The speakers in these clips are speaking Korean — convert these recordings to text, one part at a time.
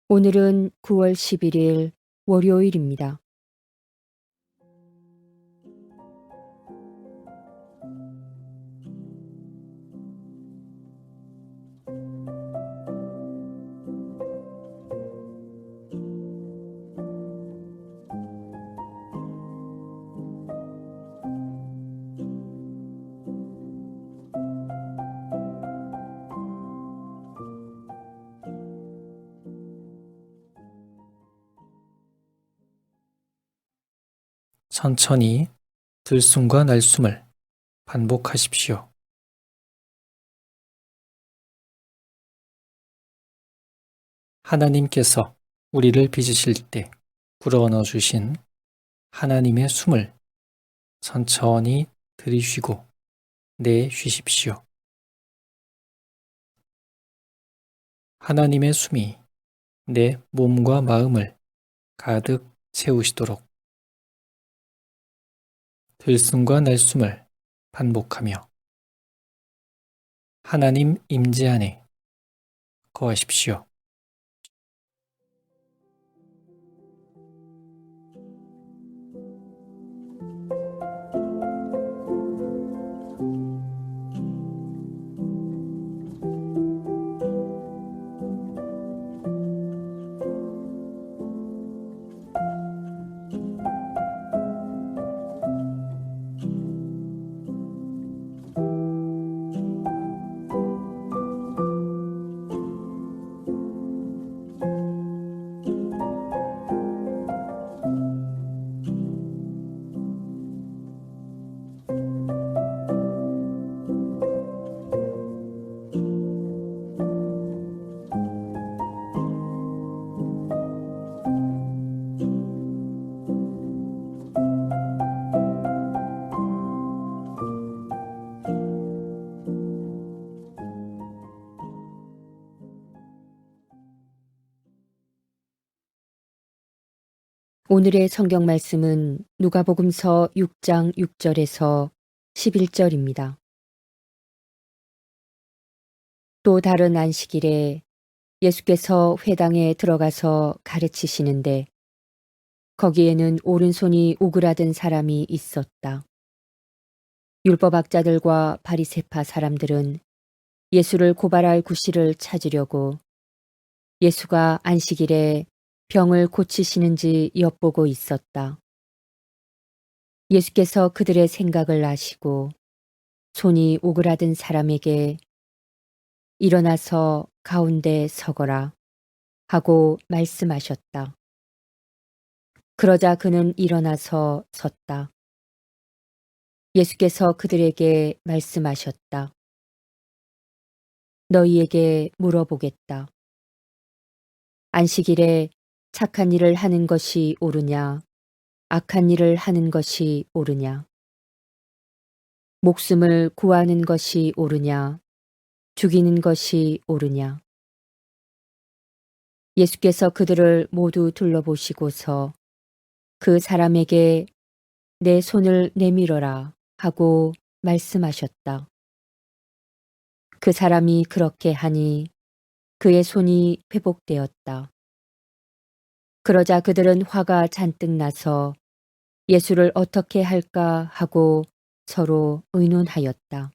오늘은 9월 11일 월요일입니다. 천천히 들숨과 날숨을 반복하십시오. 하나님께서 우리를 빚으실 때 불어넣어 주신 하나님의 숨을 천천히 들이쉬고 내쉬십시오. 하나님의 숨이 내 몸과 마음을 가득 채우시도록 들숨과 날숨을 반복하며 하나님 임재 안에 거하십시오. 오늘의 성경 말씀은 누가복음서 6장 6절에서 11절입니다. 또 다른 안식일에 예수께서 회당에 들어가서 가르치시는데 거기에는 오른손이 오그라든 사람이 있었다. 율법학자들과 바리새파 사람들은 예수를 고발할 구실을 찾으려고 예수가 안식일에 병을 고치시는지 엿보고 있었다. 예수께서 그들의 생각을 아시고 손이 오그라든 사람에게 일어나서 가운데 서거라 하고 말씀하셨다. 그러자 그는 일어나서 섰다. 예수께서 그들에게 말씀하셨다. 너희에게 물어보겠다. 안식일에 착한 일을 하는 것이 옳으냐, 악한 일을 하는 것이 옳으냐? 목숨을 구하는 것이 옳으냐, 죽이는 것이 옳으냐? 예수께서 그들을 모두 둘러보시고서 그 사람에게 내 손을 내밀어라 하고 말씀하셨다. 그 사람이 그렇게 하니 그의 손이 회복되었다. 그러자 그들은 화가 잔뜩 나서 예수를 어떻게 할까 하고 서로 의논하였다.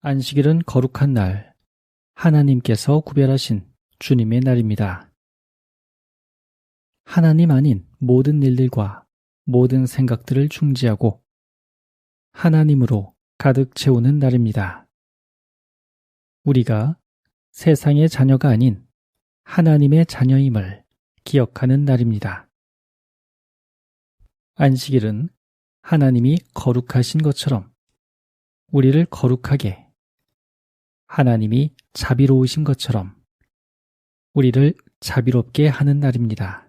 안식일은 거룩한 날, 하나님께서 구별하신 주님의 날입니다. 하나님 아닌 모든 일들과 모든 생각들을 중지하고 하나님으로 가득 채우는 날입니다. 우리가 세상의 자녀가 아닌 하나님의 자녀임을 기억하는 날입니다. 안식일은 하나님이 거룩하신 것처럼 우리를 거룩하게, 하나님이 자비로우신 것처럼 우리를 자비롭게 하는 날입니다.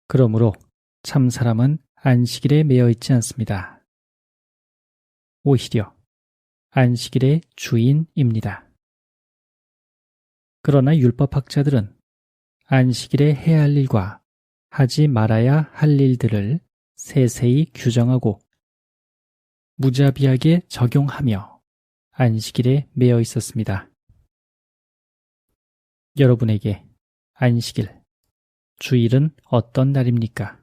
그러므로 참 사람은 안식일에 매여 있지 않습니다. 오히려 안식일의 주인입니다. 그러나 율법학자들은 안식일에 해야 할 일과 하지 말아야 할 일들을 세세히 규정하고 무자비하게 적용하며 안식일에 매여 있었습니다. 여러분에게 안식일, 주일은 어떤 날입니까?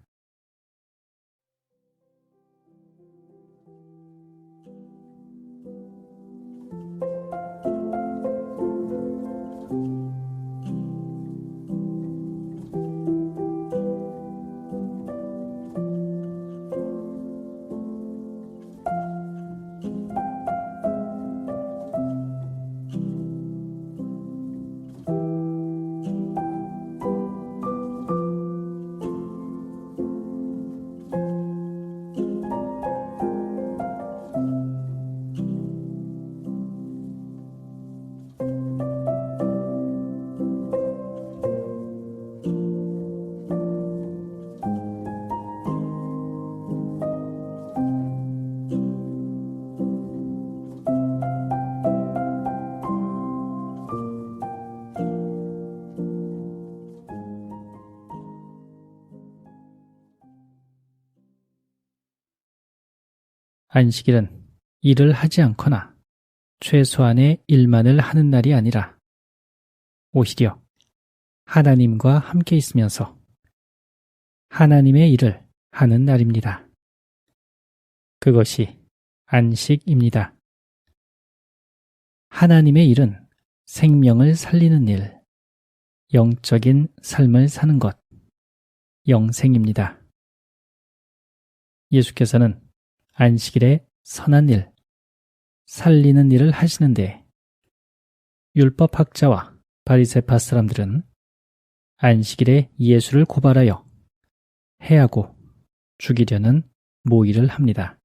안식일은 일을 하지 않거나 최소한의 일만을 하는 날이 아니라 오히려 하나님과 함께 있으면서 하나님의 일을 하는 날입니다. 그것이 안식입니다. 하나님의 일은 생명을 살리는 일, 영적인 삶을 사는 것, 영생입니다. 예수께서는 안식일에 선한 일, 살리는 일을 하시는데 율법학자와 바리새파 사람들은 안식일에 예수를 고발하여 해하고 죽이려는 모의를 합니다.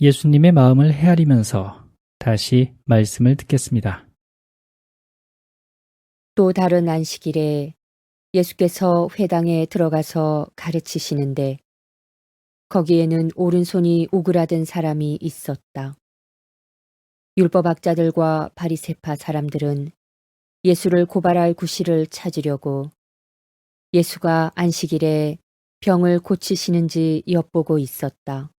예수님의 마음을 헤아리면서 다시 말씀을 듣겠습니다. 또 다른 안식일에 예수께서 회당에 들어가서 가르치시는데 거기에는 오른손이 오그라든 사람이 있었다. 율법학자들과 바리새파 사람들은 예수를 고발할 구실을 찾으려고 예수가 안식일에 병을 고치시는지 엿보고 있었다.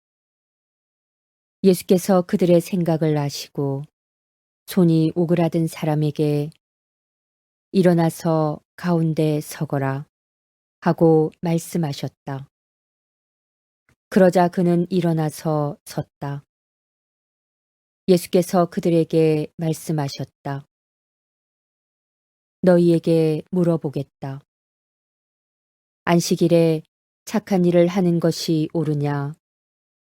예수께서 그들의 생각을 아시고 손이 오그라든 사람에게 일어나서 가운데 서거라 하고 말씀하셨다. 그러자 그는 일어나서 섰다. 예수께서 그들에게 말씀하셨다. 너희에게 물어보겠다. 안식일에 착한 일을 하는 것이 옳으냐,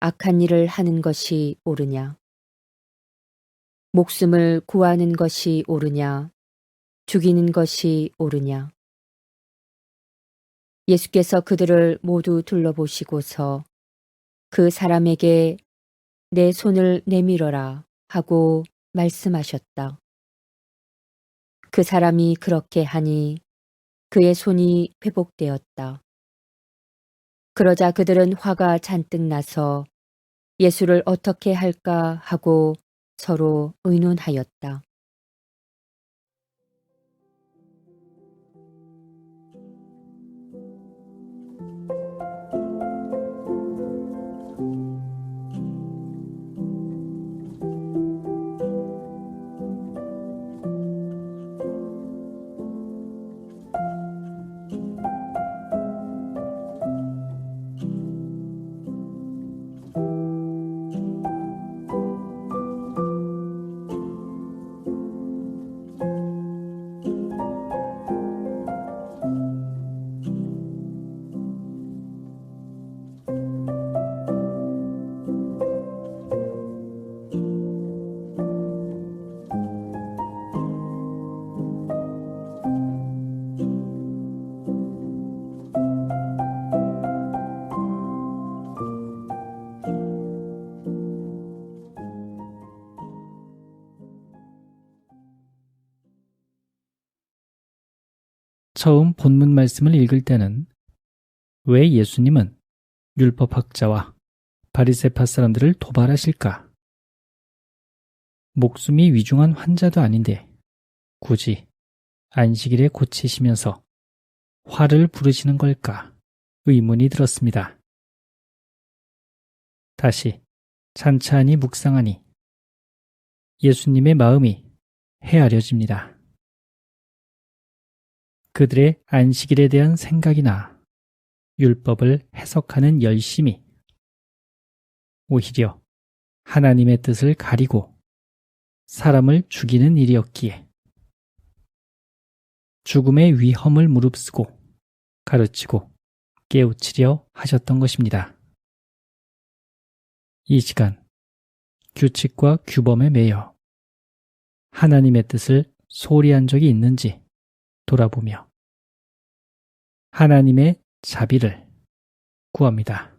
악한 일을 하는 것이 옳으냐. 목숨을 구하는 것이 옳으냐, 죽이는 것이 옳으냐. 예수께서 그들을 모두 둘러보시고서 그 사람에게 내 손을 내밀어라 하고 말씀하셨다. 그 사람이 그렇게 하니 그의 손이 회복되었다. 그러자 그들은 화가 잔뜩 나서 예수를 어떻게 할까 하고 서로 의논하였다. 처음 본문 말씀을 읽을 때는 왜 예수님은 율법학자와 바리새파 사람들을 도발하실까? 목숨이 위중한 환자도 아닌데 굳이 안식일에 고치시면서 화를 부르시는 걸까? 의문이 들었습니다. 다시 찬찬히 묵상하니 예수님의 마음이 헤아려집니다. 그들의 안식일에 대한 생각이나 율법을 해석하는 열심이 오히려 하나님의 뜻을 가리고 사람을 죽이는 일이었기에 죽음의 위험을 무릅쓰고 가르치고 깨우치려 하셨던 것입니다. 이 시간 규칙과 규범에 매여 하나님의 뜻을 소홀히 한 적이 있는지 돌아보며 하나님의 자비를 구합니다.